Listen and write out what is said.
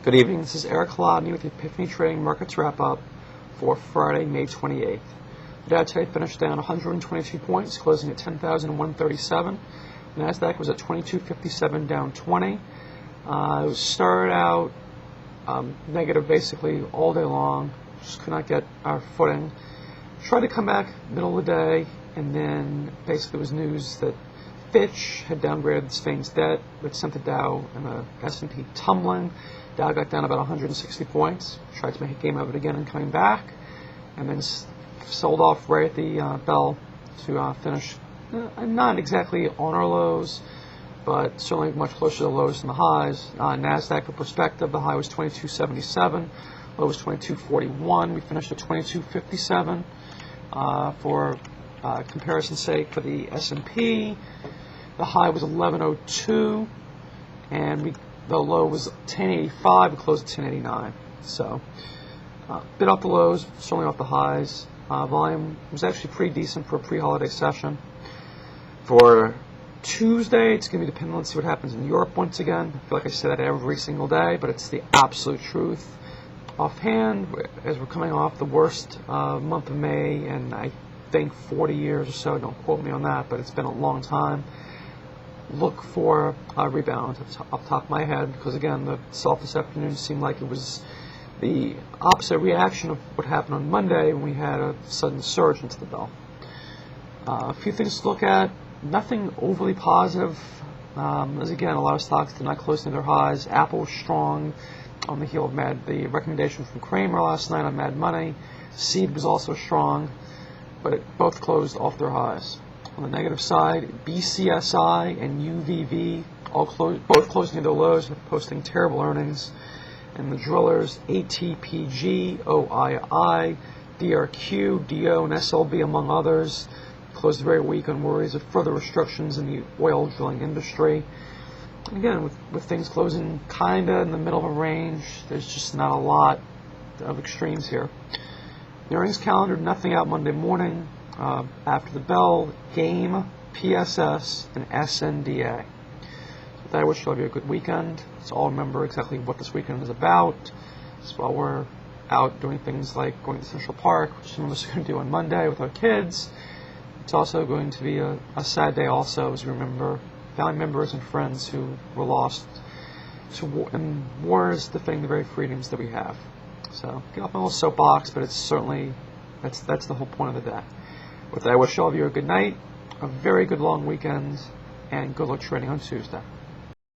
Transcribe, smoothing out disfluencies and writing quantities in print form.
Good evening, this is Eric Halodny with the Epiphany Trading Markets Wrap-Up for Friday, May 28th. The Dow today finished down 122 points, closing at 10,137. NASDAQ was at 2257, down 20. It started out negative basically all day long, just could not get our footing. Tried to come back middle of the day, and then basically there was news that Fitch had downgraded Spain's debt, which sent the Dow and the S&P tumbling. Dow got down about 160 points, tried to make a game of it again and coming back, and then sold off right at the bell to finish not exactly on our lows, but certainly much closer to the lows than the highs. NASDAQ, for perspective, the high was 2277, low was 2241. We finished at 2257. For comparison's sake, for the S&P, the high was 1102, and the low was 1085. We closed at 1089. So, bit off the lows, certainly off the highs. Volume was actually pretty decent for a pre-holiday session. For Tuesday, it's going to be dependent on see what happens in Europe once again. I feel like I say that every single day, but it's the absolute truth. Offhand, as we're coming off the worst month of May, and I think 40 years or so, don't quote me on that, but it's been a long time, look for a rebound off the top of my head, because again, the sell this afternoon seemed like it was the opposite reaction of what happened on Monday when we had a sudden surge into the bell. A few things to look at. Nothing overly positive, as again, a lot of stocks did not close near their highs. Apple was strong on the heel of the recommendation from Kramer last night on Mad Money. Seed was also strong, but it both closed off their highs. On the negative side, BCSI and UVV both closed near their lows, posting terrible earnings. And the drillers, ATPG, OII, DRQ, DO, and SLB, among others, closed very weak on worries of further restrictions in the oil drilling industry. And again, with things closing kind of in the middle of a range, there's just not a lot of extremes here. The earnings calendar, nothing out Monday morning. After the bell, GAME, PSS, and SNDA. So with that, I wish all of you a good weekend. So all remember exactly what this weekend is about. So while we're out doing things like going to Central Park, which some of us are going to do on Monday with our kids, it's also going to be a sad day also, as we remember family members and friends who were lost to war, and wars defending the very freedoms that we have. So get off my little soapbox, but it's certainly, that's the whole point of the day. With that, I wish all of you a good night, a very good long weekend, and good luck trading on Tuesday.